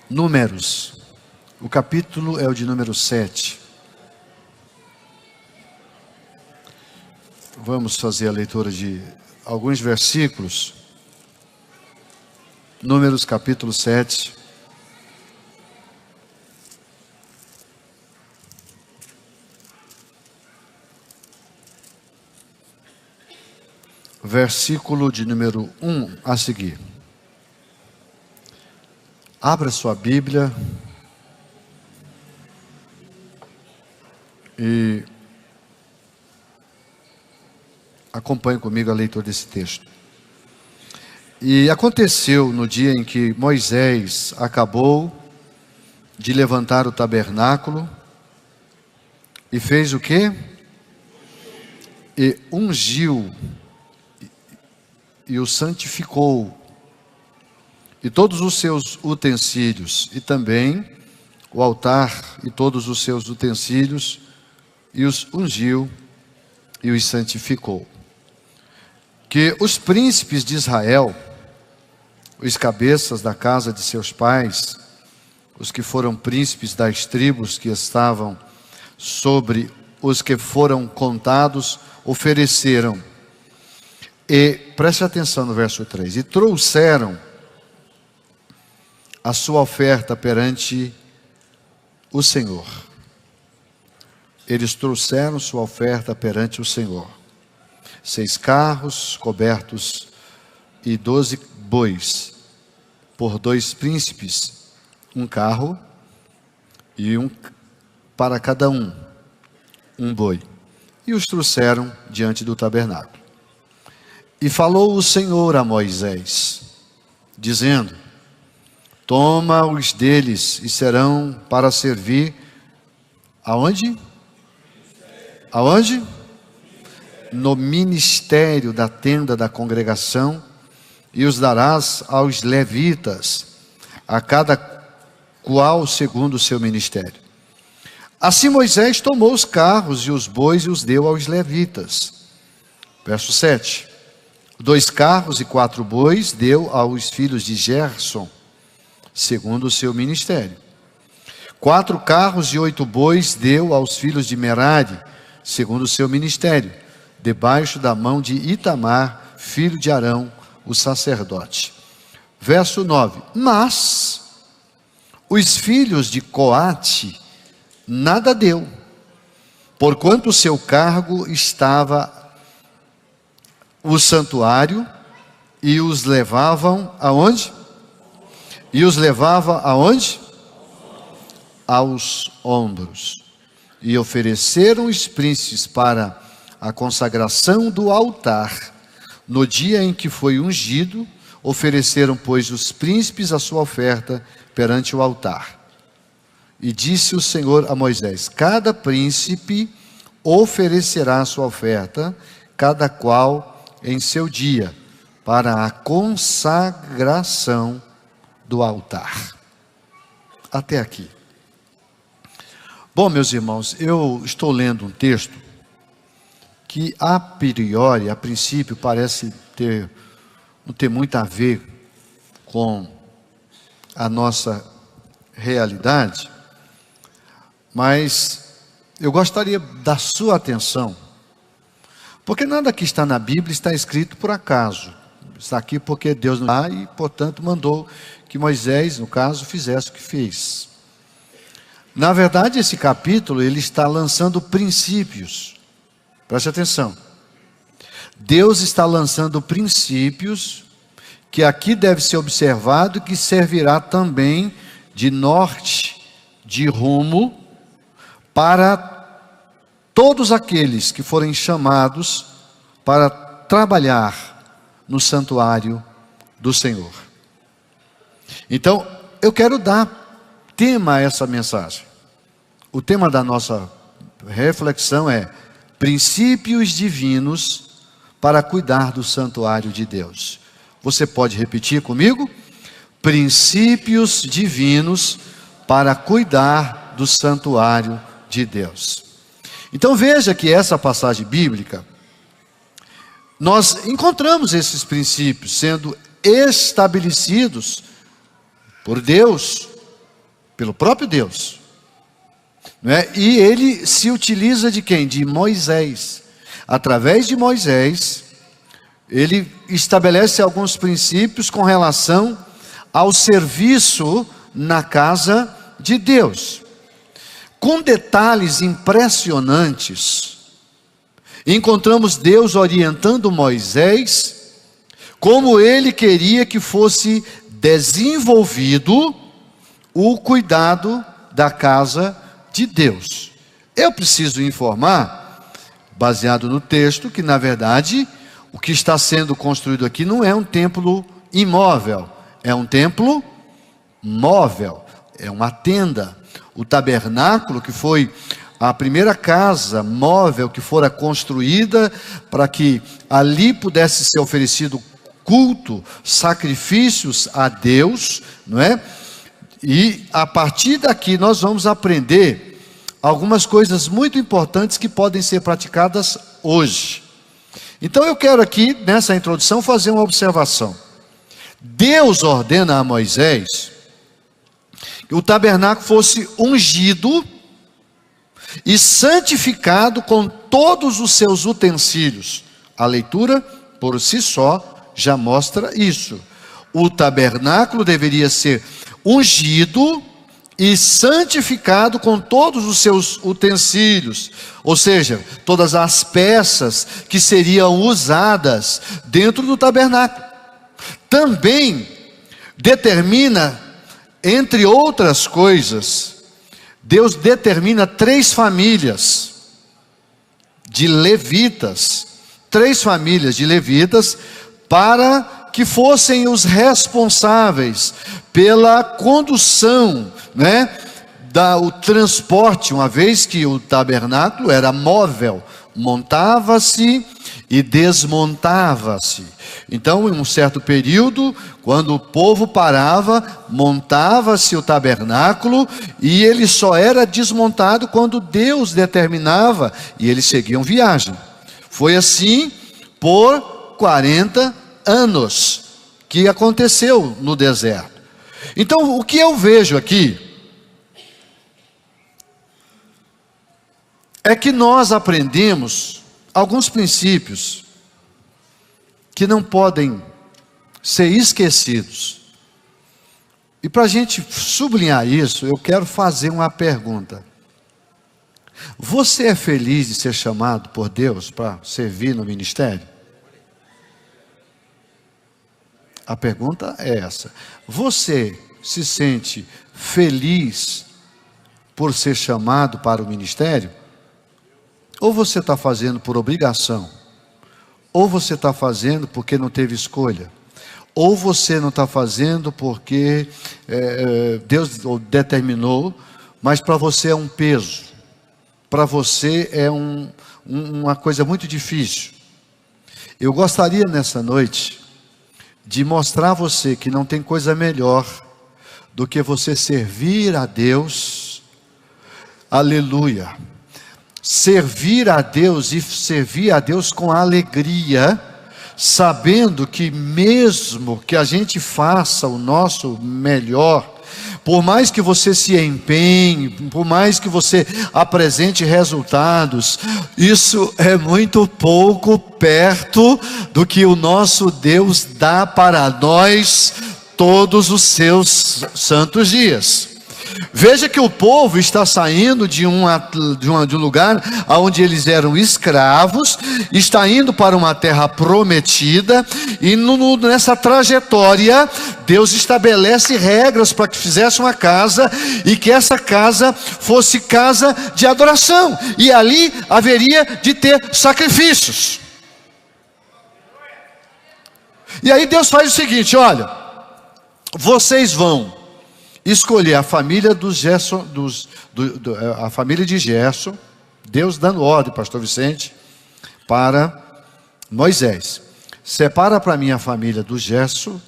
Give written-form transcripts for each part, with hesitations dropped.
Números, o capítulo é o de número 7. Vamos fazer a leitura de alguns versículos. Números capítulo 7. Versículo de número 1 a seguir. Abra sua Bíblia e acompanhe comigo a leitura desse texto. E aconteceu no dia em que Moisés acabou de levantar o tabernáculo e fez o quê? E ungiu e o santificou, e todos os seus utensílios, e também o altar e todos os seus utensílios, e os ungiu e os santificou. Que os príncipes de Israel, os cabeças da casa de seus pais, os que foram príncipes das tribos que estavam sobre os que foram contados, ofereceram. E preste atenção no verso 3. E trouxeram a sua oferta perante o Senhor. Eles trouxeram sua oferta perante o Senhor. 6 carros cobertos e 12 bois, por 2 príncipes, um carro e um para cada um boi. E os trouxeram diante do tabernáculo. E falou o Senhor a Moisés, dizendo: toma os deles e serão para servir aonde? Aonde? No ministério da tenda da congregação, e os darás aos levitas, a cada qual segundo o seu ministério. Assim Moisés tomou os carros e os bois e os deu aos levitas. Verso 7. 2 carros e 4 bois deu aos filhos de Gerson, segundo o seu ministério. 4 carros e 8 bois deu aos filhos de Merari, segundo o seu ministério, debaixo da mão de Itamar, filho de Arão, o sacerdote. Verso 9. Mas os filhos de Coate nada deu, porquanto o seu cargo estava o santuário, e os levavam aonde? E os levava aonde? Aos ombros. E ofereceram os príncipes para a consagração do altar. No dia em que foi ungido, ofereceram, pois, os príncipes a sua oferta perante o altar. E disse o Senhor a Moisés: cada príncipe oferecerá a sua oferta, cada qual em seu dia, para a consagração do altar. Até aqui. Bom, meus irmãos, eu estou lendo um texto que a priori, a princípio, parece não ter muito a ver com a nossa realidade, mas eu gostaria da sua atenção, porque nada que está na Bíblia está escrito por acaso. Está aqui porque Deus não dá e, portanto, mandou que Moisés, no caso, fizesse o que fez. Na verdade, esse capítulo, ele está lançando princípios. Preste atenção. Deus está lançando princípios que aqui deve ser observado, que servirá também de norte, de rumo, para todos aqueles que forem chamados para trabalhar no santuário do Senhor. Então, eu quero dar tema a essa mensagem. O tema da nossa reflexão é princípios divinos para cuidar do santuário de Deus. Você pode repetir comigo? Princípios divinos para cuidar do santuário de Deus. Então veja que essa passagem bíblica, nós encontramos esses princípios sendo estabelecidos por Deus pelo próprio Deus, não é? E ele se utiliza de quem? De Moisés. Através de Moisés, ele estabelece alguns princípios com relação ao serviço na casa de Deus, com detalhes impressionantes. Encontramos Deus orientando Moisés como ele queria que fosse desenvolvido o cuidado da casa de Deus. Eu preciso informar, baseado no texto, que na verdade o que está sendo construído aqui não é um templo imóvel, é um templo móvel, é uma tenda. O tabernáculo, que foi a primeira casa móvel que fora construída para que ali pudesse ser oferecido culto, sacrifícios a Deus, não é? E a partir daqui nós vamos aprender algumas coisas muito importantes que podem ser praticadas hoje. Então eu quero aqui, nessa introdução, fazer uma observação. Deus ordena a Moisés que o tabernáculo fosse ungido e santificado com todos os seus utensílios. A leitura, por si só, já mostra isso. O tabernáculo deveria ser ungido e santificado com todos os seus utensílios, ou seja, todas as peças que seriam usadas dentro do tabernáculo. Também determina, entre outras coisas, Deus determina 3 famílias de levitas, 3 famílias de levitas, para que fossem os responsáveis pela condução, né, o transporte, uma vez que o tabernáculo era móvel, montava-se e desmontava-se. Então, em um certo período, quando o povo parava, montava-se o tabernáculo e ele só era desmontado quando Deus determinava e eles seguiam viagem. Foi assim por 40 anos que aconteceu no deserto. Então, o que eu vejo aqui é que nós aprendemos alguns princípios que não podem ser esquecidos. E para a gente sublinhar isso, eu quero fazer uma pergunta. Você é feliz de ser chamado por Deus para servir no ministério? A pergunta é essa. Você se sente feliz por ser chamado para o ministério? Ou você está fazendo por obrigação? Ou você está fazendo porque não teve escolha? Ou você não está fazendo porque Deus determinou, mas para você é um peso, para você é uma coisa muito difícil. Eu gostaria nessa noite de mostrar a você que não tem coisa melhor do que você servir a Deus, aleluia, servir a Deus e servir a Deus com alegria, sabendo que mesmo que a gente faça o nosso melhor, por mais que você se empenhe, por mais que você apresente resultados, isso é muito pouco perto do que o nosso Deus dá para nós todos os seus santos dias. Veja que o povo está saindo de um lugar onde eles eram escravos, está indo para uma terra prometida, e nessa trajetória, Deus estabelece regras para que fizesse uma casa, e que essa casa fosse casa de adoração, e ali haveria de ter sacrifícios. E aí Deus faz o seguinte: olha, vocês vão escolher a família a família de Gerson, Deus dando ordem, pastor Vicente, para Moisés. Separa para mim a família do Gerson,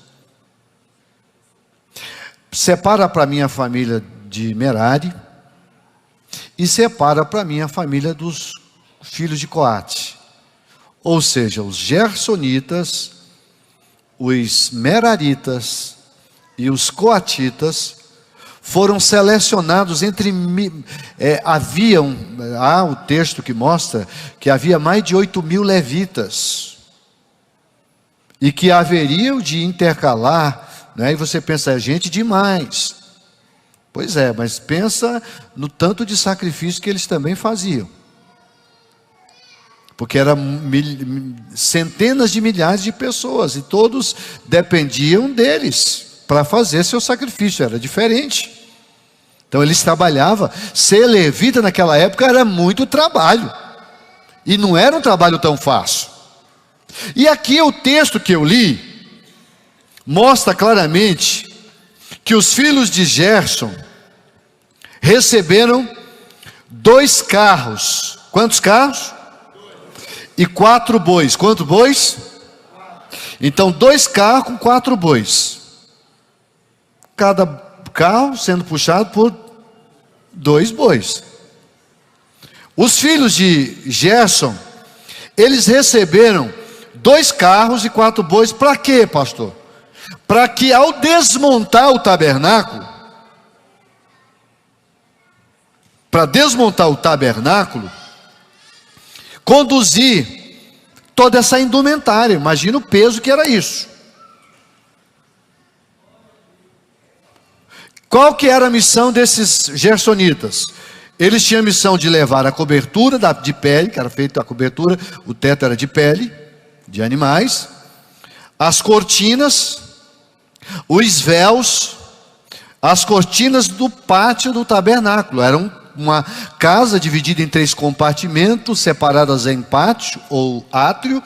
separa para mim a família de Merari, e separa para mim a família dos filhos de Coate. Ou seja, os gersonitas, os meraritas e os coatitas foram selecionados entre... há o texto que mostra que havia mais de 8.000 levitas. E que haveriam de intercalar, né? E você pensa, é gente demais. Pois é, mas pensa no tanto de sacrifício que eles também faziam. Porque eram centenas de milhares de pessoas, e todos dependiam deles para fazer seu sacrifício, era diferente. Então eles trabalhavam. Ser levita naquela época era muito trabalho, e não era um trabalho tão fácil. E aqui o texto que eu li mostra claramente que os filhos de Gerson receberam 2 carros. Quantos carros? E 4 bois. Quantos bois? Então 2 carros com 4 bois. Cada carro sendo puxado por 2 bois. Os filhos de Gerson, eles receberam 2 carros e 4 bois. Para quê, pastor? Para que ao desmontar o tabernáculo, conduzir toda essa indumentária. Imagina o peso que era isso. Qual que era a missão desses gersonitas? Eles tinham a missão de levar a cobertura de pele, que era feita a cobertura, o teto era de pele, de animais, as cortinas, os véus, as cortinas do pátio do tabernáculo. Era uma casa dividida em 3 compartimentos, separadas em pátio ou átrio.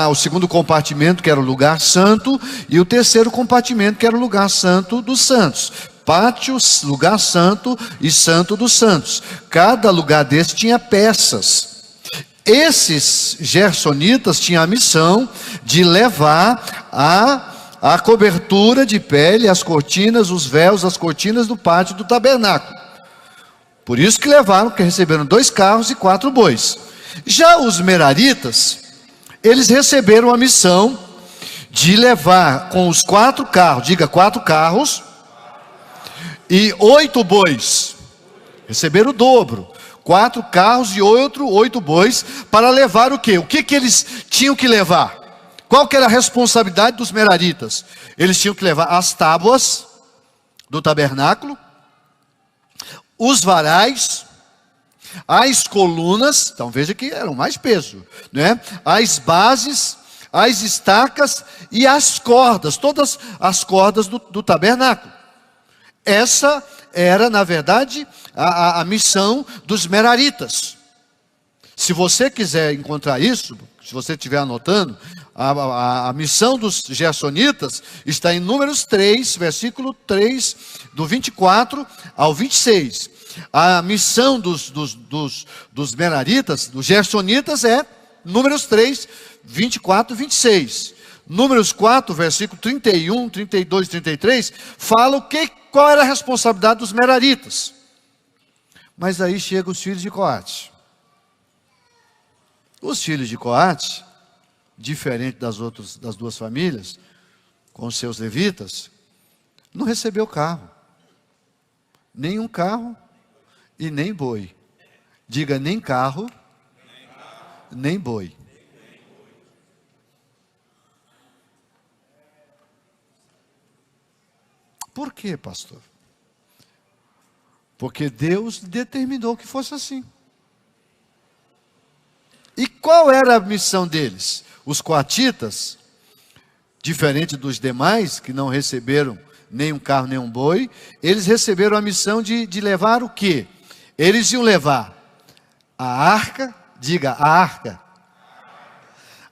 O segundo compartimento, que era o lugar santo, e o terceiro compartimento, que era o lugar santo dos santos. Pátio, lugar santo e santo dos santos. Cada lugar desse tinha peças. Esses gersonitas tinham a missão de levar a cobertura de pele, as cortinas, os véus, as cortinas do pátio do tabernáculo. Por isso que receberam 2 carros e 4 bois. Já os meraritas, eles receberam a missão de levar com os 4 carros, diga 4 carros, e 8 bois. Receberam o dobro. 4 carros e 8 bois, para levar o quê? O que eles tinham que levar? Qual que era a responsabilidade dos meraritas? Eles tinham que levar as tábuas do tabernáculo, os varais, as colunas. Então veja que eram mais peso, né? As bases, as estacas e as cordas, todas as cordas do tabernáculo. Essa era, na verdade, a missão dos meraritas. Se você quiser encontrar isso, se você estiver anotando, a missão dos gersonitas está em Números 3, versículo 3, do 24 ao 26. A missão dos meraritas, dos gersonitas, é Números 3, 24 e 26. Números 4, versículo 31, 32 e 33, fala qual era a responsabilidade dos meraritas. Mas aí chegam os filhos de Coate. Os filhos de Coate, diferente das 2 famílias, com os seus levitas, não recebeu carro. Nem carro e nem boi. Diga, nem carro, nem boi. Por quê, pastor? Porque Deus determinou que fosse assim. E qual era a missão deles? Os coatitas, diferente dos demais, que não receberam nem um carro, nem um boi, eles receberam a missão de levar o quê? Eles iam levar a arca, diga, a arca,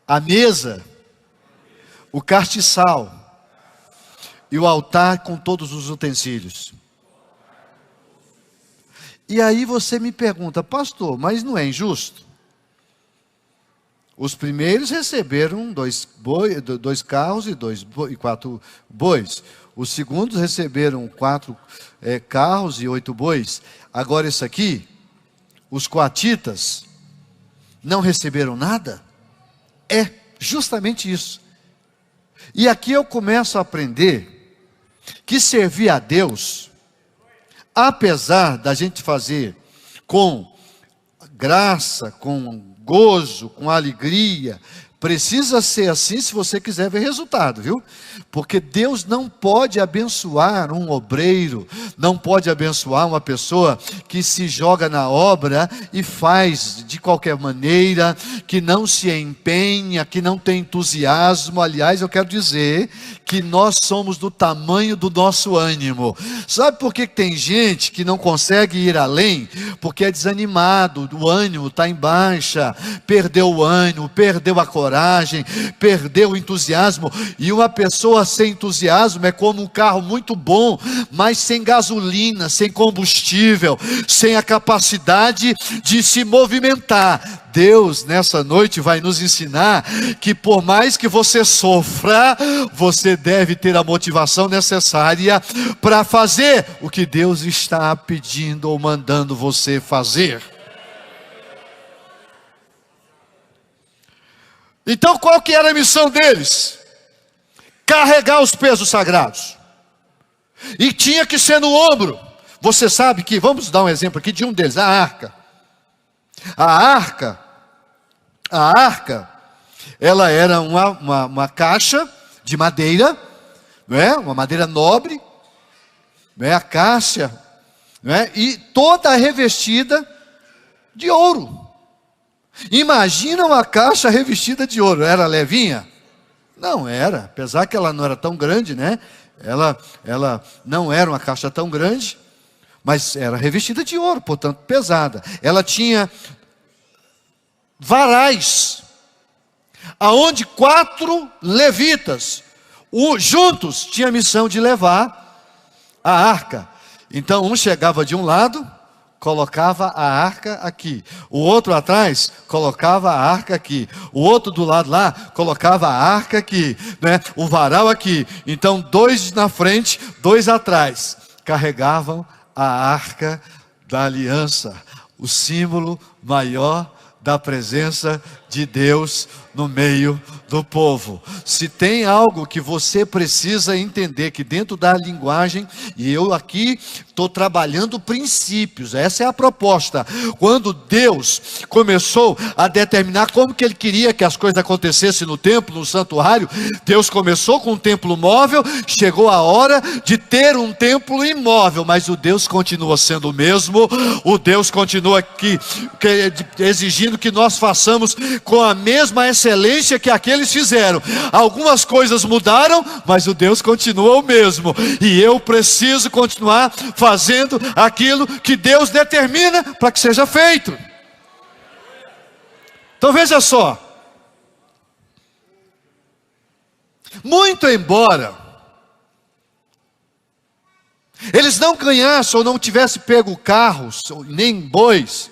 a mesa, o castiçal, e o altar com todos os utensílios. E aí você me pergunta, pastor, mas não é injusto? Os primeiros receberam 2 carros e 4 bois. Os segundos receberam 4 carros e 8 bois. Agora isso aqui, os coatitas não receberam nada? É justamente isso. E aqui eu começo a aprender que servir a Deus apesar da gente fazer com graça, com gozo, com alegria, precisa ser assim se você quiser ver resultado, viu? Porque Deus não pode abençoar um obreiro, não pode abençoar uma pessoa que se joga na obra e faz de qualquer maneira, que não se empenha, que não tem entusiasmo. Aliás, eu quero dizer que nós somos do tamanho do nosso ânimo. Sabe por que tem gente que não consegue ir além? Porque é desanimado, o ânimo está em baixa, perdeu o ânimo, perdeu a coragem, perdeu o entusiasmo. E uma pessoa sem entusiasmo é como um carro muito bom, mas sem gasolina, sem combustível, sem a capacidade de se movimentar. Deus nessa noite vai nos ensinar que por mais que você sofra, você deve ter a motivação necessária para fazer o que Deus está pedindo ou mandando você fazer. Então qual que era a missão deles? Carregar os pesos sagrados. E tinha que ser no ombro. Você sabe que, vamos dar um exemplo aqui de um deles, a arca. A arca, ela era uma caixa de madeira, não é? Uma madeira nobre, não é? Acácia, não é? E toda revestida de ouro. Imagina uma caixa revestida de ouro. Era levinha? Não era, apesar que ela não era tão grande, né? Ela não era uma caixa tão grande, mas era revestida de ouro, portanto pesada. Ela tinha varais, aonde 4 levitas, juntos, tinham a missão de levar a arca. Então um chegava de um lado, colocava a arca aqui, o outro atrás colocava a arca aqui, o outro do lado lá colocava a arca aqui, né? O varal aqui. Então 2 na frente, 2 atrás, carregavam a arca da aliança, o símbolo maior da presença de Deus no meio do povo. Se tem algo que você precisa entender, que dentro da linguagem, e eu aqui estou trabalhando princípios, essa é a proposta. Quando Deus começou a determinar como que Ele queria que as coisas acontecessem no templo, no santuário, Deus começou com um templo móvel, chegou a hora de ter um templo imóvel, mas o Deus continua sendo o mesmo, o Deus continua aqui exigindo que nós façamos com a mesma excelência que aqueles fizeram. Algumas coisas mudaram, mas o Deus continua o mesmo, e eu preciso continuar fazendo aquilo que Deus determina para que seja feito. Então veja só, muito embora eles não ganhassem ou não tivessem pego carros, nem bois,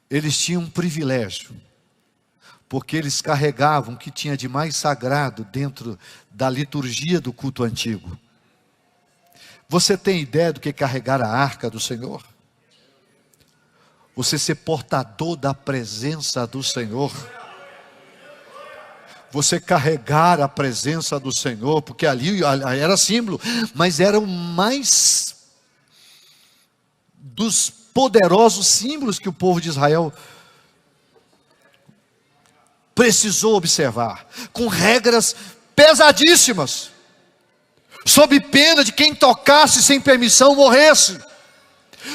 eles tinham um privilégio, porque eles carregavam o que tinha de mais sagrado dentro da liturgia do culto antigo. Você tem ideia do que é carregar a arca do Senhor? Você ser portador da presença do Senhor. Você carregar a presença do Senhor, porque ali era símbolo, mas era o mais dos poderosos símbolos que o povo de Israel precisou observar, com regras pesadíssimas, sob pena de quem tocasse sem permissão morresse,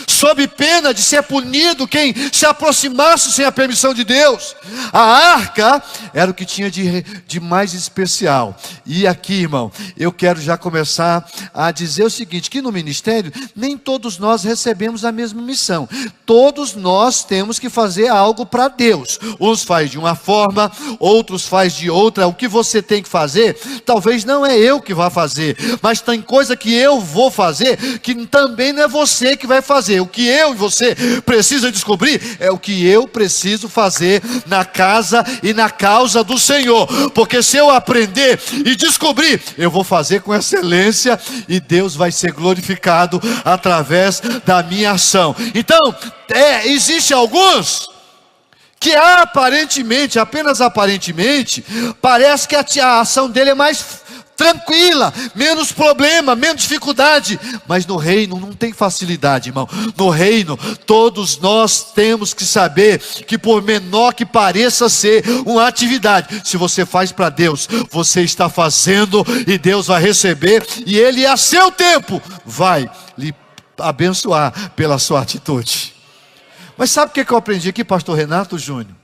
sob pena de ser punido quem se aproximasse sem a permissão de Deus. A arca era o que tinha de mais especial. E aqui, irmão, eu quero já começar a dizer o seguinte, que no ministério nem todos nós recebemos a mesma missão. Todos nós temos que fazer algo para Deus. Uns faz de uma forma, outros faz de outra. O que você tem que fazer, talvez não é eu que vá fazer, mas tem coisa que eu vou fazer, que também não é você que vai fazer. O que eu e você precisa descobrir é o que eu preciso fazer na casa e na causa do Senhor, porque se eu aprender e descobrir, eu vou fazer com excelência e Deus vai ser glorificado através da minha ação. Então, existe alguns que aparentemente, apenas aparentemente, parece que a ação dele é mais tranquila, menos problema, menos dificuldade. Mas no reino não tem facilidade, irmão. No reino, todos nós temos que saber que, por menor que pareça ser uma atividade, se você faz para Deus, você está fazendo e Deus vai receber, e Ele a seu tempo vai lhe abençoar pela sua atitude. Mas sabe o que eu aprendi aqui, pastor Renato Júnior?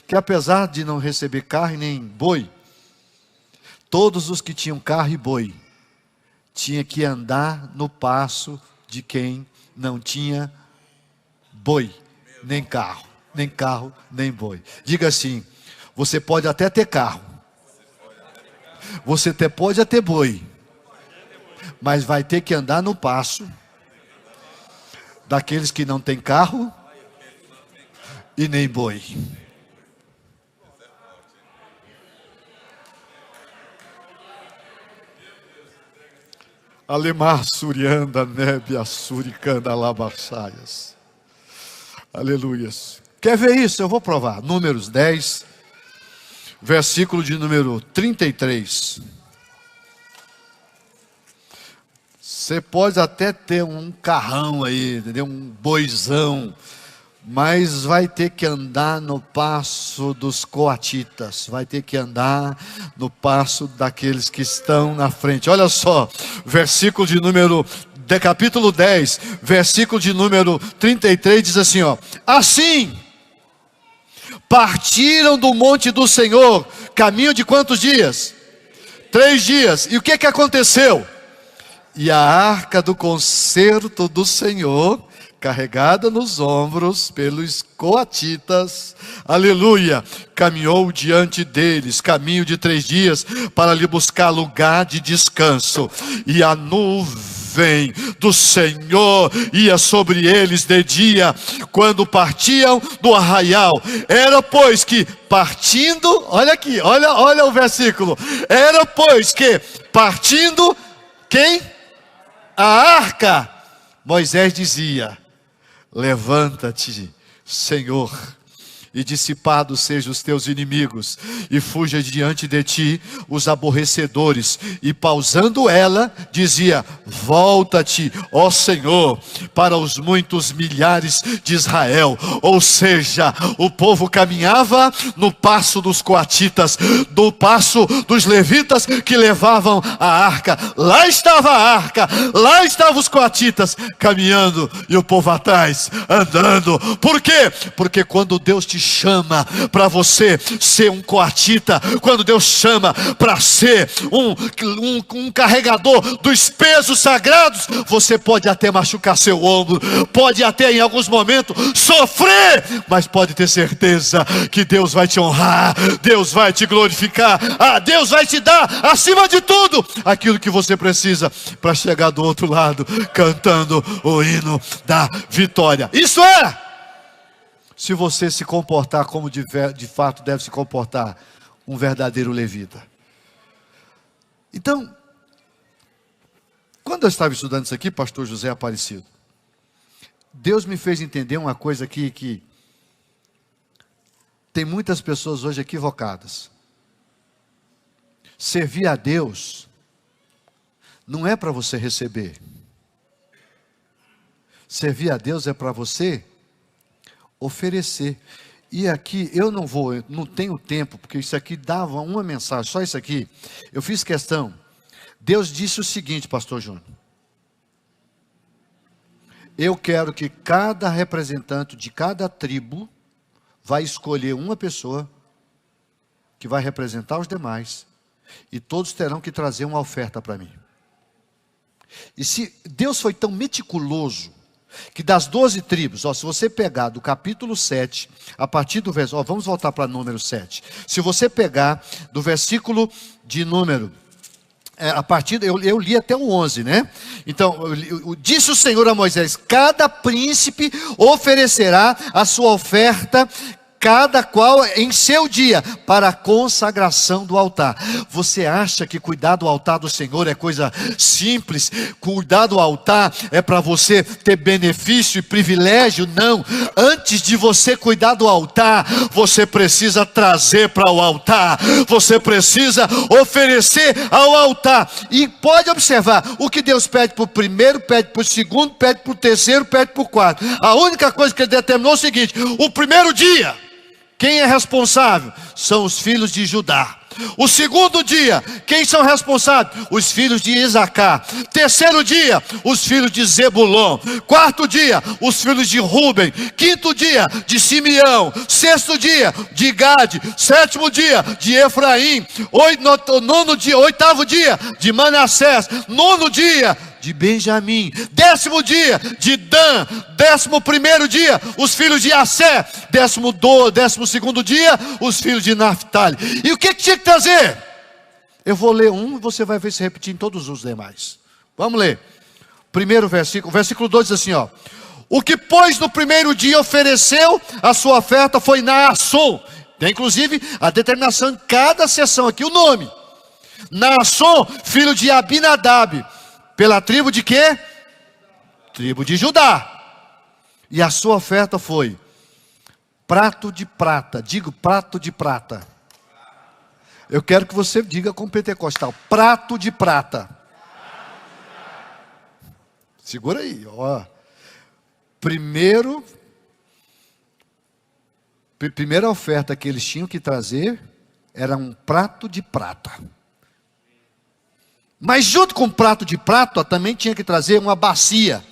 Que apesar de não receber carro e nem boi, todos os que tinham carro e boi tinham que andar no passo de quem não tinha boi, nem carro, nem boi. Diga assim: você pode até ter carro, você até pode ter boi, mas vai ter que andar no passo daqueles que não têm carro e nem boi. Alemar surianda nebe suricanda labaçaias. Aleluias. Quer ver isso? Eu vou provar. Números 10, versículo de número 33. Você pode até ter um carrão aí, entendeu? Um boizão, mas vai ter que andar no passo dos coatitas, vai ter que andar no passo daqueles que estão na frente. Olha só, versículo de número, capítulo 10, versículo de número 33, diz assim, ó: assim, partiram do monte do Senhor, caminho de quantos dias? 3 dias, e o que aconteceu? E a arca do concerto do Senhor, carregada nos ombros pelos coatitas, aleluia, caminhou diante deles, caminho de 3 dias, para lhe buscar lugar de descanso. E a nuvem do Senhor ia sobre eles de dia, quando partiam do arraial. Era pois que partindo, olha aqui, olha o versículo. Era pois que partindo, quem? A arca. Moisés dizia: levanta-te, Senhor, e dissipados sejam os teus inimigos, e fuja diante de ti os aborrecedores. E pausando ela, dizia: volta-te, ó Senhor, para os muitos milhares de Israel. Ou seja, o povo caminhava no passo dos coatitas, no passo dos levitas que levavam a arca. Lá estava a arca, lá estavam os coatitas caminhando, e o povo atrás, andando. Por quê? Porque quando Deus te chama para você ser um coatita, quando Deus chama para ser um carregador dos pesos sagrados, você pode até machucar seu ombro, pode até em alguns momentos sofrer, mas pode ter certeza que Deus vai te honrar, Deus vai te glorificar, Deus vai te dar, acima de tudo, aquilo que você precisa para chegar do outro lado, cantando o hino da vitória. Isso é, se você se comportar como de fato deve se comportar um verdadeiro levita. Então, quando eu estava estudando isso aqui, pastor José Aparecido, Deus me fez entender uma coisa aqui, que tem muitas pessoas hoje equivocadas. Servir a Deus não é para você receber. Servir a Deus é para você oferecer. E aqui eu não tenho tempo, porque isso aqui dava uma mensagem, só isso aqui. Eu fiz questão. Deus disse o seguinte, pastor Júnior: eu quero que cada representante de cada tribo vai escolher uma pessoa que vai representar os demais, e todos terão que trazer uma oferta para mim. E se Deus foi tão meticuloso, que das 12 tribos, se você pegar do capítulo 7, a partir do versículo, vamos voltar para número 7. Se você pegar do versículo de número, a partir, eu li até o 11, né? Então, disse o Senhor a Moisés: cada príncipe oferecerá a sua oferta cada qual em seu dia, para a consagração do altar. Você acha que cuidar do altar do Senhor é coisa simples? Cuidar do altar é para você ter benefício e privilégio? Não. Antes de você cuidar do altar, você precisa trazer para o altar, você precisa oferecer ao altar. E pode observar, o que Deus pede para o primeiro, pede para o segundo, pede para o terceiro, pede para o quarto. A única coisa que Ele determinou é o seguinte: o primeiro dia, quem é responsável? São os filhos de Judá. O segundo dia, quem são responsáveis? Os filhos de Isacar. Terceiro dia, os filhos de Zebulon. Quarto dia, os filhos de Rúben. Quinto dia, de Simeão. Sexto dia, de Gade. Sétimo dia, de Efraim. Oitavo dia, de Manassés. Nono dia, de Benjamim. Décimo dia, de Dan. 11º dia, os filhos de Assé. 12º dia, os filhos de Naftali. E o que tinha que trazer? Eu vou ler um e você vai ver se repetir em todos os demais. Vamos ler. Primeiro versículo, versículo 2 diz assim, ó: o que, pois, no primeiro dia ofereceu a sua oferta foi Naasson. Tem inclusive a determinação em cada sessão aqui, o nome. Naasson, filho de Abinadab. Pela tribo de quê? Tribo de Judá. E a sua oferta foi prato de prata. Digo prato de prata. Eu quero que você diga com pentecostal: prato de prata. Segura aí, ó. Primeira oferta que eles tinham que trazer era um prato de prata. Mas junto com o prato de prata também tinha que trazer uma bacia.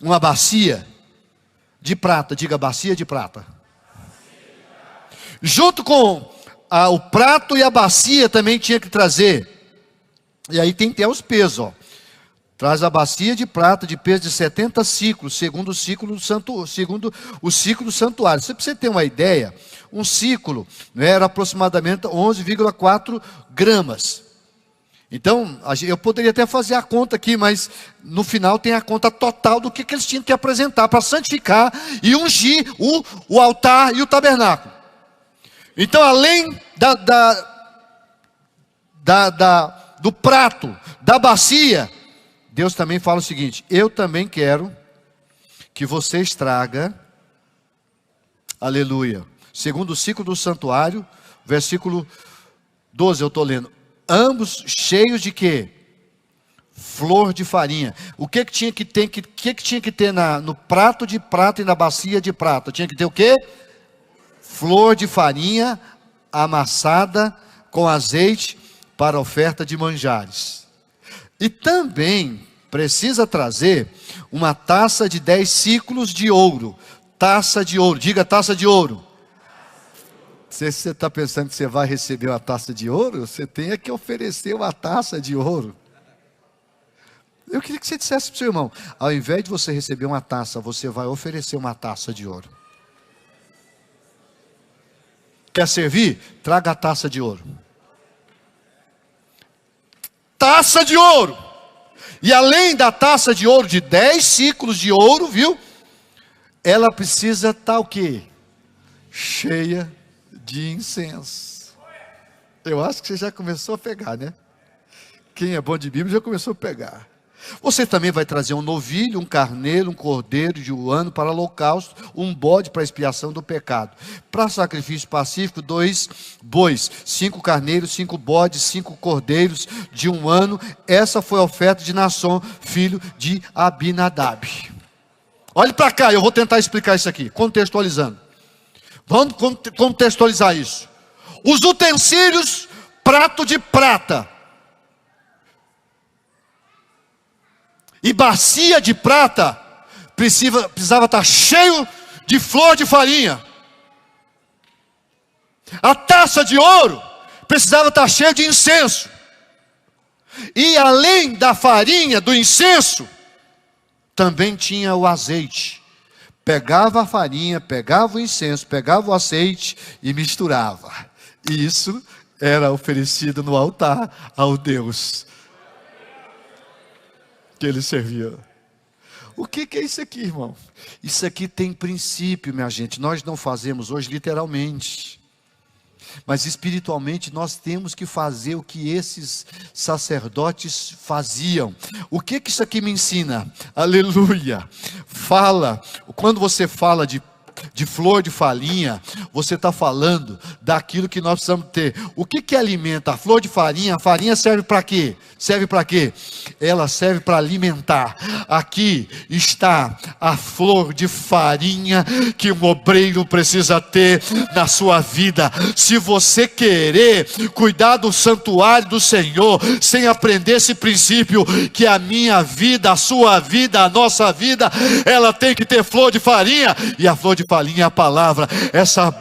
Uma bacia de prata. Diga, bacia de prata. Junto com o prato e a bacia também tinha que trazer. E aí tem até os pesos, ó. Traz a bacia de prata de peso de 70 ciclos, segundo o ciclo do santuário. Para você ter uma ideia, um ciclo, né, era aproximadamente 11,4 gramas. Então, eu poderia até fazer a conta aqui, mas no final tem a conta total do que eles tinham que apresentar para santificar e ungir o altar e o tabernáculo. Então, além do prato, da bacia, Deus também fala o seguinte: eu também quero que vocês tragam, aleluia, segundo o ciclo do santuário, versículo 12, eu estou lendo. Ambos cheios de quê? Flor de farinha. O que tinha que ter no prato de prata e na bacia de prata? Tinha que ter o quê? Flor de farinha amassada com azeite para oferta de manjares. E também precisa trazer uma taça de 10 ciclos de ouro. Taça de ouro. Diga, taça de ouro. Se você está pensando que você vai receber uma taça de ouro, você tem que oferecer uma taça de ouro. Eu queria que você dissesse para o seu irmão: ao invés de você receber uma taça, você vai oferecer uma taça de ouro. Quer servir? Traga a taça de ouro. Taça de ouro. E além da taça de ouro, de 10 ciclos de ouro, viu? Ela precisa estar o quê? Cheia de incenso. Eu acho que você já começou a pegar, né? Quem é bom de Bíblia já começou a pegar. Você também vai trazer um novilho, um carneiro, um cordeiro de um ano para holocausto, um bode para expiação do pecado. Para sacrifício pacífico, 2 bois, 5 carneiros, 5 bodes, 5 cordeiros de um ano. Essa foi a oferta de Naasson, filho de Abinadab. Olhe para cá, eu vou tentar explicar isso aqui, contextualizando. Vamos contextualizar isso. Os utensílios, prato de prata e bacia de prata, precisava estar cheio de flor de farinha. A taça de ouro precisava estar cheia de incenso. E além da farinha, do incenso, também tinha o azeite. Pegava a farinha, pegava o incenso, pegava o azeite e misturava. E isso era oferecido no altar ao Deus que ele servia. O que é isso aqui, irmão? Isso aqui tem princípio, minha gente. Nós não fazemos hoje literalmente, mas espiritualmente nós temos que fazer o que esses sacerdotes faziam. O que isso aqui me ensina? Aleluia! Quando você fala de flor de farinha, você está falando daquilo que nós precisamos ter. O que alimenta? A flor de farinha, a farinha serve para quê? Serve para quê? Ela serve para alimentar. Aqui está a flor de farinha que um obreiro precisa ter na sua vida. Se você querer cuidar do santuário do Senhor, sem aprender esse princípio, que a minha vida, a sua vida, a nossa vida, ela tem que ter flor de farinha, e a flor de farinha é a palavra. Essa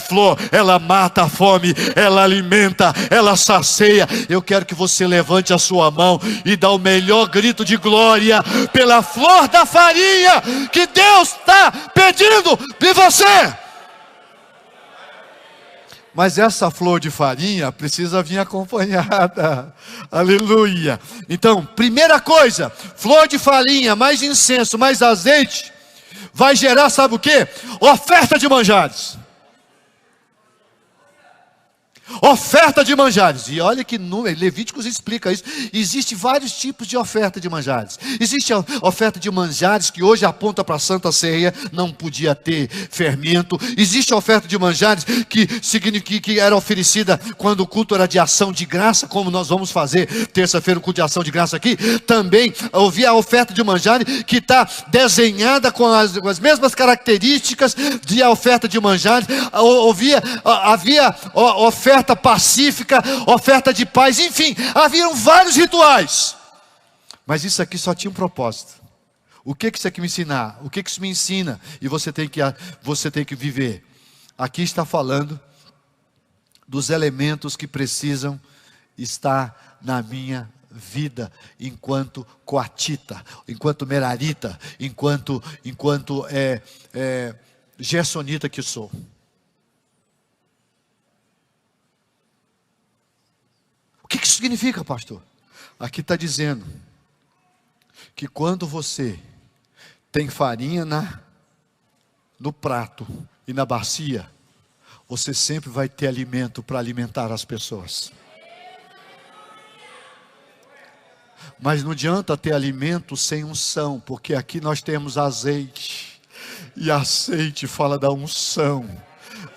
flor, ela mata a fome, ela alimenta, ela sacia. Eu quero que você levante a sua mão e dá o melhor grito de glória pela flor da farinha que Deus está pedindo de você. Mas essa flor de farinha precisa vir acompanhada. Aleluia. Então, primeira coisa, flor de farinha, mais incenso, mais azeite, vai gerar, sabe o quê? Oferta de manjares. Oferta de manjares. E olha que Levíticos explica isso. Existem vários tipos de oferta de manjares. Existe a oferta de manjares que hoje aponta para a Santa Ceia, não podia ter fermento. Existe a oferta de manjares que era oferecida quando o culto era de ação de graça, como nós vamos fazer terça-feira o culto de ação de graça aqui. Também havia a oferta de manjares que está desenhada com as mesmas características de a oferta de manjares. Havia oferta pacífica, oferta de paz, enfim, haviam vários rituais. Mas isso aqui só tinha um propósito. O que isso aqui me ensinar? O que isso me ensina? E você tem que viver. Aqui está falando dos elementos que precisam estar na minha vida, enquanto coatita, enquanto merarita, enquanto gersonita que sou. O que isso significa, pastor? Aqui está dizendo que quando você tem farinha no prato e na bacia, você sempre vai ter alimento para alimentar as pessoas. Mas não adianta ter alimento sem unção, porque aqui nós temos azeite, e azeite fala da unção.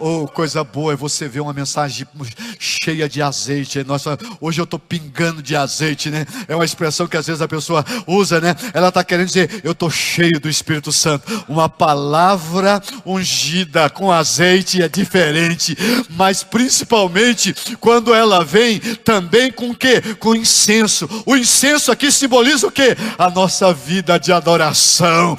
Oh, coisa boa é você ver uma mensagem cheia de azeite. Hoje eu estou pingando de azeite, né? É uma expressão que às vezes a pessoa usa, né? Ela está querendo dizer, eu estou cheio do Espírito Santo. Uma palavra ungida com azeite é diferente, mas principalmente quando ela vem também com o quê? Com incenso. O incenso aqui simboliza o quê? A nossa vida de adoração.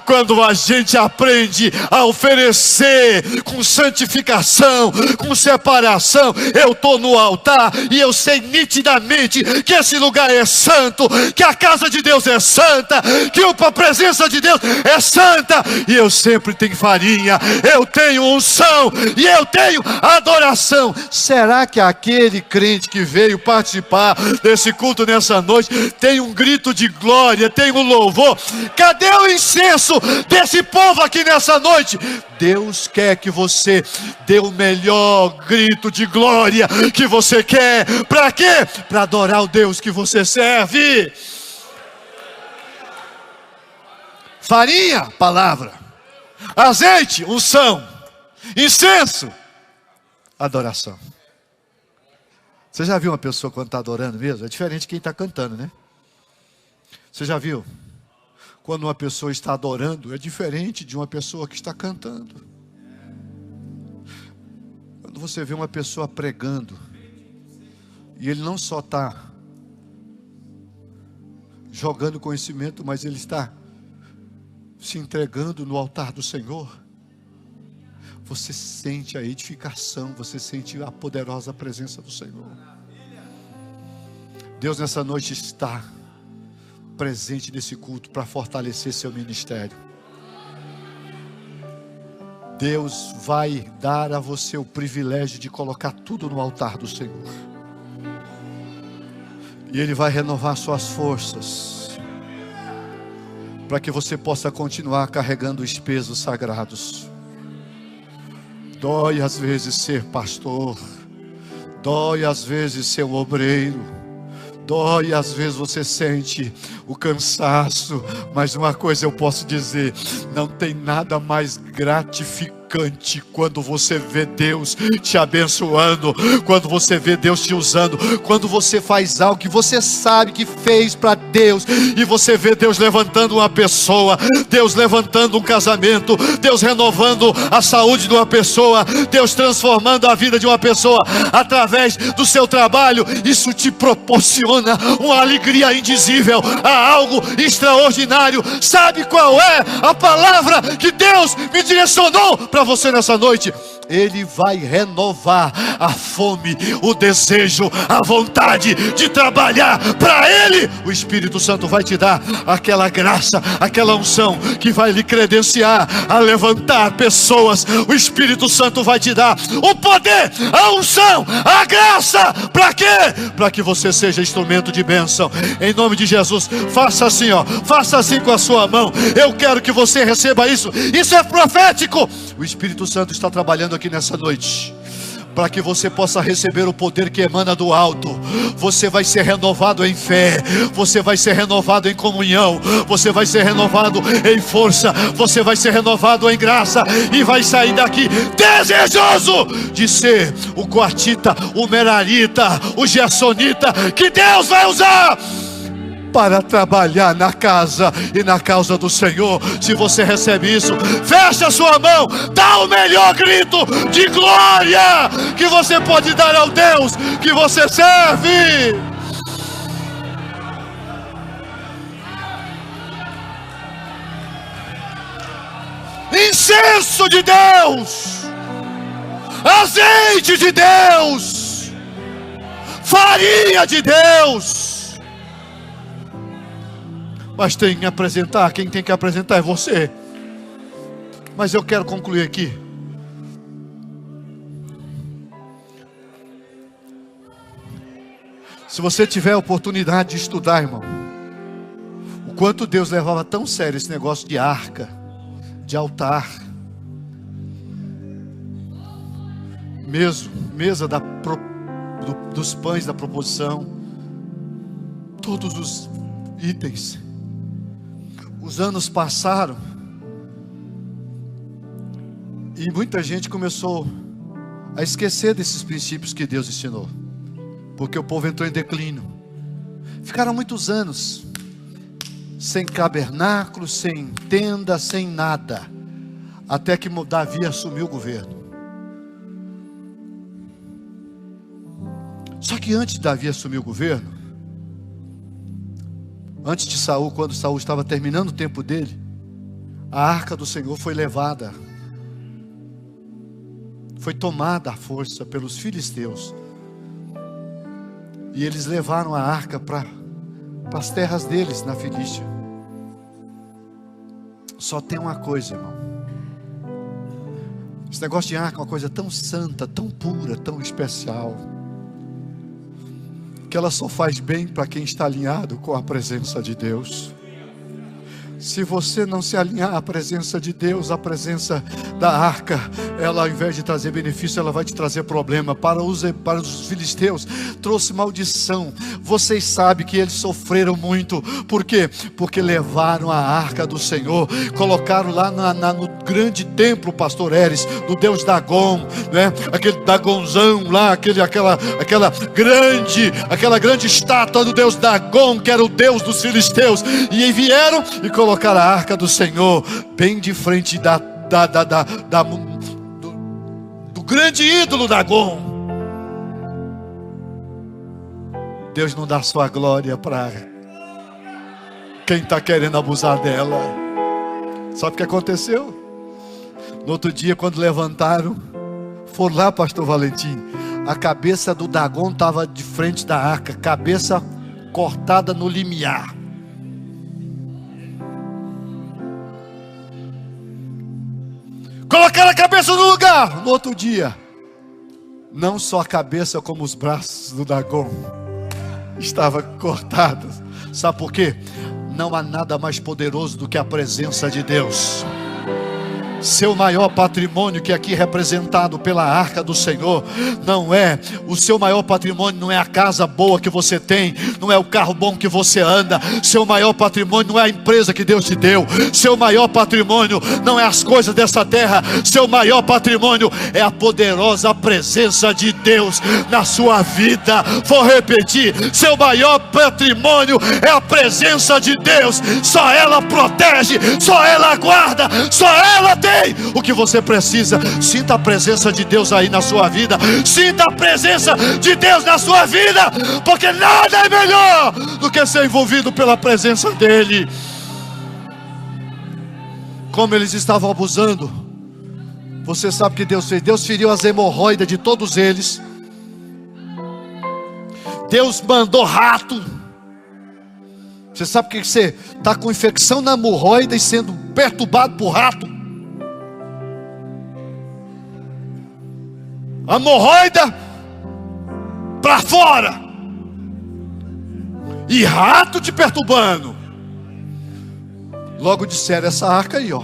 Quando a gente aprende a oferecer com santificação, com separação, eu estou no altar e eu sei nitidamente que esse lugar é santo, que a casa de Deus é santa, que a presença de Deus é santa, e eu sempre tenho farinha, eu tenho unção e eu tenho adoração. Será que aquele crente que veio participar desse culto nessa noite tem um grito de glória, tem um louvor? Cadê o incenso desse povo aqui nessa noite? Deus quer que você dê o melhor grito de glória que você quer. Para quê? Para adorar o Deus que você serve. Farinha, palavra. Azeite, unção. Incenso, adoração. Você já viu uma pessoa quando está adorando mesmo? É diferente de quem está cantando, né? Você já viu? Quando uma pessoa está adorando, é diferente de uma pessoa que está cantando. Quando você vê uma pessoa pregando, e ele não só está jogando conhecimento, mas ele está se entregando no altar do Senhor, você sente a edificação, você sente a poderosa presença do Senhor. Deus nessa noite está presente nesse culto para fortalecer seu ministério. Deus vai dar a você o privilégio de colocar tudo no altar do Senhor, e Ele vai renovar suas forças. para que você possa continuar carregando os pesos sagrados. Dói às vezes ser pastor, dói às vezes ser um obreiro, dói às vezes você sente o cansaço, mas uma coisa eu posso dizer: não tem nada mais gratificante quando você vê Deus te abençoando, quando você vê Deus te usando, quando você faz algo que você sabe que fez para Deus, e você vê Deus levantando uma pessoa, Deus levantando um casamento, Deus renovando a saúde de uma pessoa, Deus transformando a vida de uma pessoa através do seu trabalho. Isso te proporciona uma alegria indizível, algo extraordinário. Sabe qual é a palavra que Deus me direcionou para você nessa noite? Ele vai renovar a fome, o desejo, a vontade de trabalhar para Ele. O Espírito Santo vai te dar aquela graça, aquela unção que vai lhe credenciar a levantar pessoas. O Espírito Santo vai te dar o poder, a unção, a graça. Para quê? Para que você seja instrumento de bênção. Em nome de Jesus, faça assim, faça assim com a sua mão. Eu quero que você receba isso. Isso é profético. O Espírito Santo está trabalhando aqui nessa noite, para que você possa receber o poder que emana do alto. Você vai ser renovado em fé, você vai ser renovado em comunhão, você vai ser renovado em força, você vai ser renovado em graça, e vai sair daqui desejoso de ser o quartita, o merarita, o gersonita que Deus vai usar para trabalhar na casa e na causa do Senhor. Se você recebe isso, fecha a sua mão, dá o melhor grito de glória que você pode dar ao Deus que você serve. Incenso de Deus, azeite de Deus, farinha de Deus. Mas tem que apresentar, quem tem que apresentar é você. Mas eu quero concluir aqui. Se você tiver a oportunidade de estudar, irmão, o quanto Deus levava tão sério esse negócio de arca, de altar, mesa dos pães da proposição, todos os itens. Os anos passaram e muita gente começou a esquecer desses princípios que Deus ensinou, porque o povo entrou em declínio. Ficaram muitos anos sem tabernáculo, sem tenda, sem nada, até que Davi assumiu o governo. Só que antes de Davi assumir o governo, antes de Saul, quando Saul estava terminando o tempo dele, a arca do Senhor foi levada, foi tomada à força pelos filisteus, e eles levaram a arca para as terras deles na Filístia. Só tem uma coisa, irmão: esse negócio de arca é uma coisa tão santa, tão pura, tão especial, que ela só faz bem para quem está alinhado com a presença de Deus. Se você não se alinhar à presença de Deus, a presença da arca, ela, ao invés de trazer benefício, ela vai te trazer problema. Para os filisteus trouxe maldição. Vocês sabem que eles sofreram muito. Por quê? Porque levaram a arca do Senhor, colocaram lá no grande templo, pastor Eres, do deus Dagon, né? Aquele Dagonzão lá, aquela grande estátua do deus Dagon, que era o deus dos filisteus. E vieram e colocaram a arca do Senhor bem de frente do grande ídolo Dagon. Deus não dá sua glória para quem está querendo abusar dela. Sabe o que aconteceu? No outro dia, quando levantaram, foram lá, pastor Valentim, a cabeça do Dagon estava de frente da arca, cabeça cortada no limiar. Colocaram a cabeça no lugar. No outro dia, não só a cabeça, como os braços do Dagon estavam cortados. Sabe por quê? não há nada mais poderoso do que a presença de Deus. Seu maior patrimônio, que é aqui representado pela arca do Senhor, não é o seu maior patrimônio, não é a casa boa que você tem, não é o carro bom que você anda. Seu maior patrimônio não é a empresa que Deus te deu. Seu maior patrimônio não é as coisas dessa terra. Seu maior patrimônio é a poderosa presença de Deus na sua vida. Vou repetir: seu maior patrimônio é a presença de Deus. Só ela protege, só ela guarda, só ela tem o que você precisa. Sinta a presença de Deus aí na sua vida. Sinta a presença de Deus na sua vida, porque nada é melhor do que ser envolvido pela presença dEle. Como eles estavam abusando, você sabe o que Deus fez? Deus feriu as hemorroidas de todos eles. Deus mandou rato. Você sabe que você está com infecção na hemorroida e sendo perturbado por rato? A hemorroida para fora e rato te perturbando. Logo disseram: essa arca aí, ó,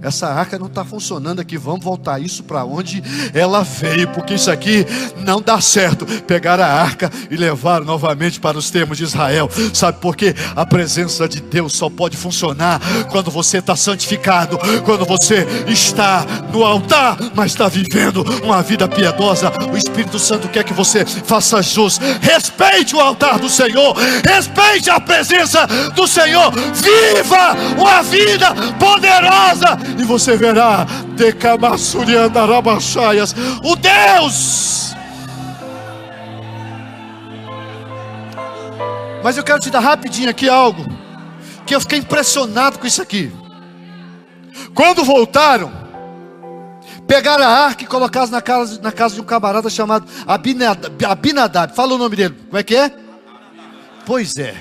essa arca não está funcionando aqui, vamos voltar isso para onde ela veio, porque isso aqui não dá certo. Pegaram a arca e levaram novamente para os termos de Israel. Sabe por quê? A presença de Deus só pode funcionar quando você está santificado, quando você está no altar, mas está vivendo uma vida piedosa. O Espírito Santo quer que você faça jus. Respeite o altar do Senhor, respeite a presença do Senhor, viva uma vida poderosa, e você verá o Deus. Mas eu quero te dar rapidinho aqui algo que eu fiquei impressionado com isso aqui. Quando voltaram, pegaram a arca e colocaram na casa de um camarada chamado Abinadab. Fala o nome dele, como é que é? Pois é,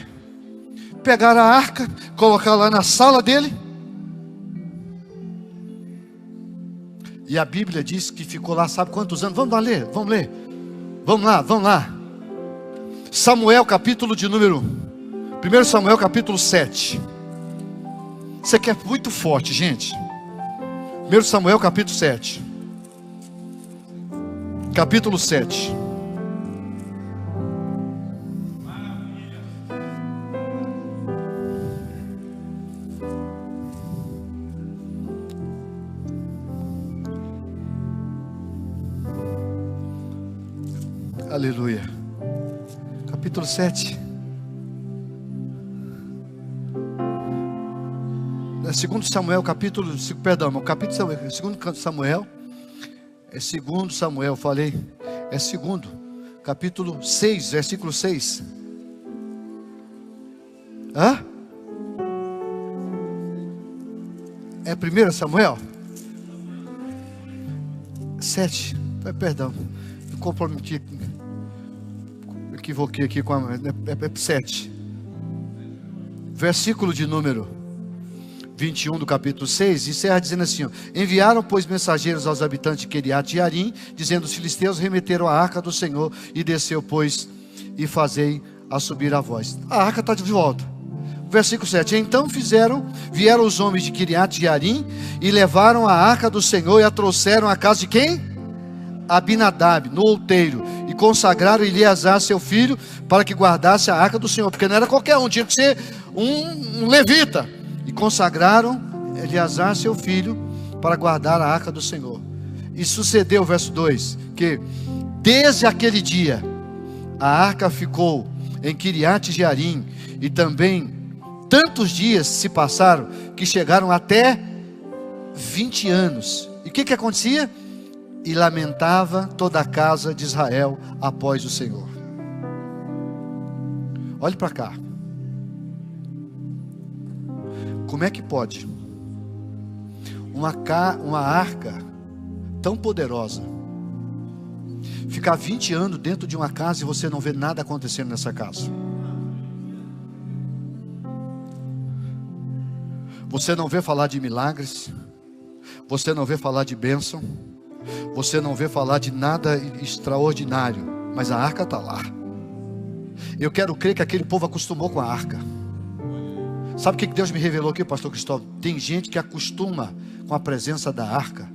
pegaram a arca, colocaram lá na sala dele. E a Bíblia diz que ficou lá, sabe quantos anos? Vamos lá ler, vamos ler. Vamos lá. Samuel, capítulo de número 1 Samuel, capítulo 7. Isso aqui é muito forte, gente. 1 Samuel, capítulo 7. Capítulo 7. Aleluia. Capítulo 7. Segundo Samuel, capítulo 2 Samuel. É segundo Samuel, falei. É segundo. Capítulo 6, versículo 6. Hã? É 1 Samuel? 7. Perdão. Me comprometi. Equivoquei aqui com a 7. Versículo de número 21 do capítulo 6, encerra dizendo assim: ó, enviaram, pois, mensageiros aos habitantes de Queriate Jearim, dizendo: os filisteus remeteram a arca do Senhor, e desceu, pois, e fazei a subir a voz. A arca está de volta. Versículo 7. Então vieram os homens de Queriate Jearim, e levaram a arca do Senhor, e a trouxeram à casa de quem? Abinadab, no outeiro, e consagraram Eleazar, seu filho, para que guardasse a arca do Senhor, porque não era qualquer um, tinha que ser um levita. E consagraram Eleazar, seu filho, para guardar a arca do Senhor. E sucedeu, verso 2, que desde aquele dia a arca ficou em Queriate Jearim, e também tantos dias se passaram que chegaram até 20 anos. E o que acontecia? E lamentava toda a casa de Israel após o Senhor. Olhe para cá. Como é que pode uma arca tão poderosa ficar 20 anos dentro de uma casa e você não vê nada acontecendo nessa casa? Você não vê falar de milagres, você não vê falar de bênção, você não vê falar de nada extraordinário, mas a arca está lá. Eu quero crer que aquele povo acostumou com a arca. Sabe o que Deus me revelou aqui, pastor Cristóvão? Tem gente que acostuma com a presença da arca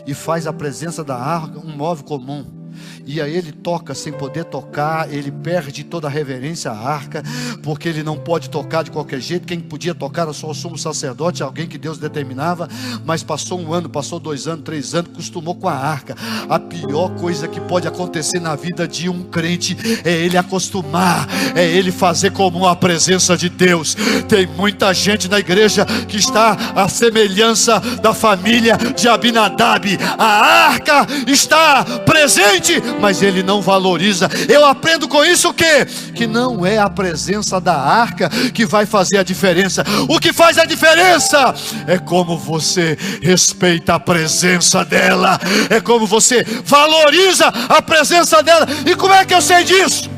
e faz a presença da arca um móvel comum. E aí ele toca sem poder tocar, ele perde toda a reverência à arca, porque ele não pode tocar de qualquer jeito. Quem podia tocar era só o sumo sacerdote, alguém que Deus determinava. Mas passou 1 ano, passou 2 anos, 3 anos, acostumou com a arca. A pior coisa que pode acontecer na vida de um crente é ele acostumar, é ele fazer comum a presença de Deus. Tem muita gente na igreja que está à semelhança da família de Abinadab. A arca está presente, mas ele não valoriza. Eu aprendo com isso o quê? Que não é a presença da arca que vai fazer a diferença. O que faz a diferença é como você respeita a presença dela, é como você valoriza a presença dela. E como é que eu sei disso?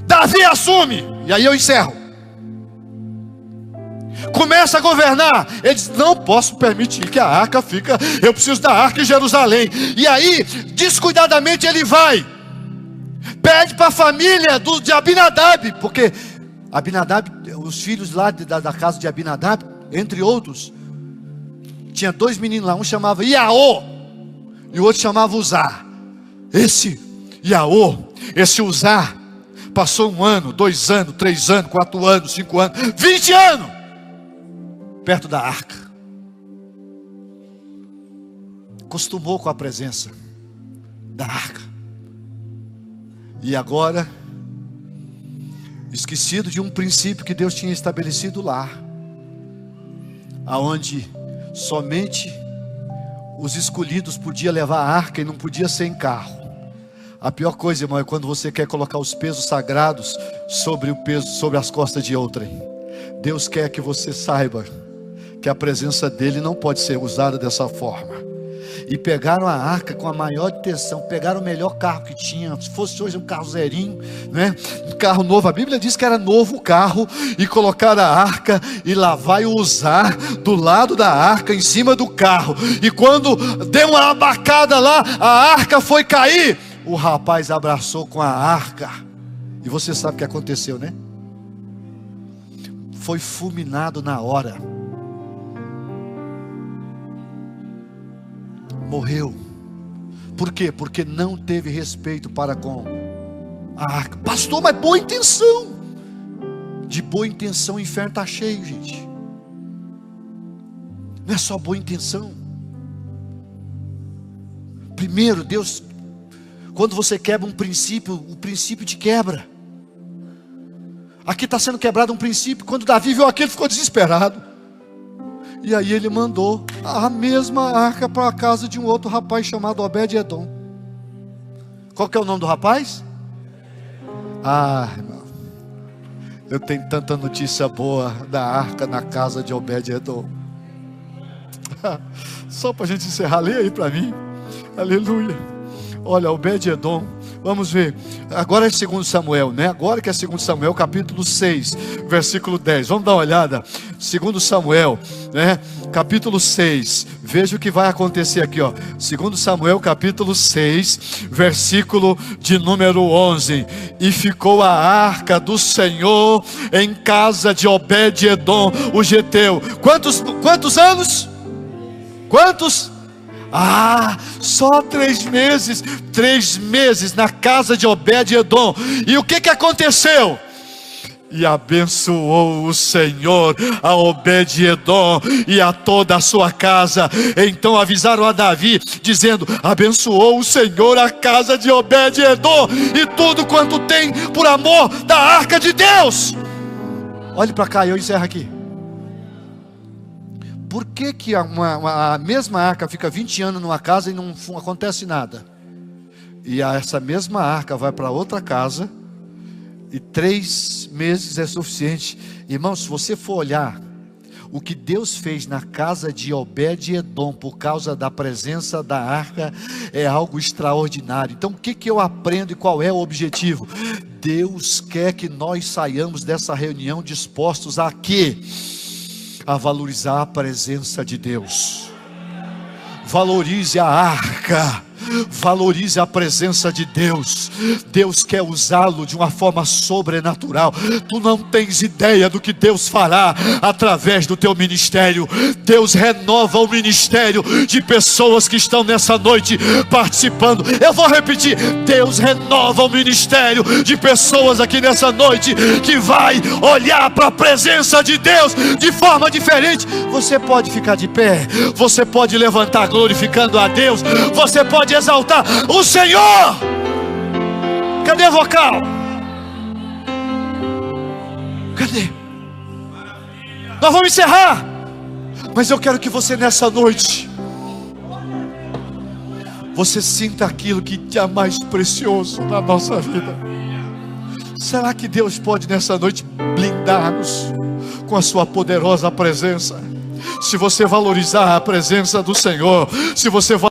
Davi assume, e aí eu encerro. Começa a governar. Ele diz: não posso permitir que a arca fique, eu preciso da arca em Jerusalém. E aí, descuidadamente, ele vai, pede para a família de Abinadab, porque Abinadab, os filhos lá da casa de Abinadab, entre outros, tinha 2 meninos lá, um chamava Iaô e o outro chamava Uzá. Esse Iaô, esse Uzá, passou 1 ano, 2 anos, 3 anos, 4 anos, 5 anos, 20 anos perto da arca. Acostumou com a presença da arca. E agora, esquecido de um princípio que Deus tinha estabelecido lá, aonde somente os escolhidos podiam levar a arca e não podia ser em carro. A pior coisa, irmão, é quando você quer colocar os pesos sagrados sobre as costas de outrem. Deus quer que você saiba que a presença dele não pode ser usada dessa forma. E pegaram a arca com a maior intenção, pegaram o melhor carro que tinha, se fosse hoje um carro zerinho, né? Um carro novo, a Bíblia diz que era novo o carro, e colocaram a arca, e lá vai usar do lado da arca, em cima do carro. E quando deu uma abacada lá, a arca foi cair, o rapaz abraçou com a arca, e você sabe o que aconteceu, né? Foi fulminado na hora. Morreu. Por quê? Porque não teve respeito para com a arca. Pastor, mas boa intenção. De boa intenção o inferno está cheio, gente. Não é só boa intenção. Primeiro, Deus, quando você quebra um princípio, o princípio te quebra. Aqui está sendo quebrado um princípio. Quando Davi viu aquilo, ele ficou desesperado. E aí ele mandou a mesma arca para a casa de um outro rapaz chamado Obed-edom. Qual que é o nome do rapaz? Ah, irmão, eu tenho tanta notícia boa da arca na casa de Obed-edom. Só para a gente encerrar, lê aí para mim. Aleluia. Olha, Obed-edom, vamos ver. Agora é 2 Samuel, né? Agora que é 2 Samuel, capítulo 6, versículo 10. Vamos dar uma olhada. 2 Samuel, né? Capítulo 6. Veja o que vai acontecer aqui, ó. 2 Samuel, capítulo 6, versículo de número 11. E ficou a arca do Senhor em casa de Obed-edom, o geteu. Quantos anos? Quantos? Ah, só 3 meses. 3 meses na casa de Obed-edom. E o que aconteceu? E abençoou o Senhor a Obed-edom e a toda a sua casa. Então avisaram a Davi, dizendo: abençoou o Senhor a casa de Obed-edom e tudo quanto tem, por amor da arca de Deus. Olhe para cá e eu encerro aqui. Por que a mesma arca fica 20 anos numa casa e não acontece nada? E essa mesma arca vai para outra casa e 3 meses é suficiente. Irmão, se você for olhar o que Deus fez na casa de Obed-edom por causa da presença da arca, é algo extraordinário. Então o que eu aprendo e qual é o objetivo? Deus quer que nós saiamos dessa reunião dispostos a quê? A valorizar a presença de Deus. Valorize a arca. Valorize a presença de Deus. Deus quer usá-lo de uma forma sobrenatural. Tu não tens ideia do que Deus fará através do teu ministério. Deus renova o ministério de pessoas que estão nessa noite participando. Eu vou repetir: Deus renova o ministério de pessoas aqui nessa noite que vai olhar para a presença de Deus de forma diferente. Você pode ficar de pé, você pode levantar glorificando a Deus, você pode exaltar o Senhor. Cadê a vocal? Cadê? Nós vamos encerrar, mas eu quero que você nessa noite, você sinta aquilo que é mais precioso na nossa vida. Será que Deus pode nessa noite blindar-nos com a sua poderosa presença? Se você valorizar a presença do Senhor, se você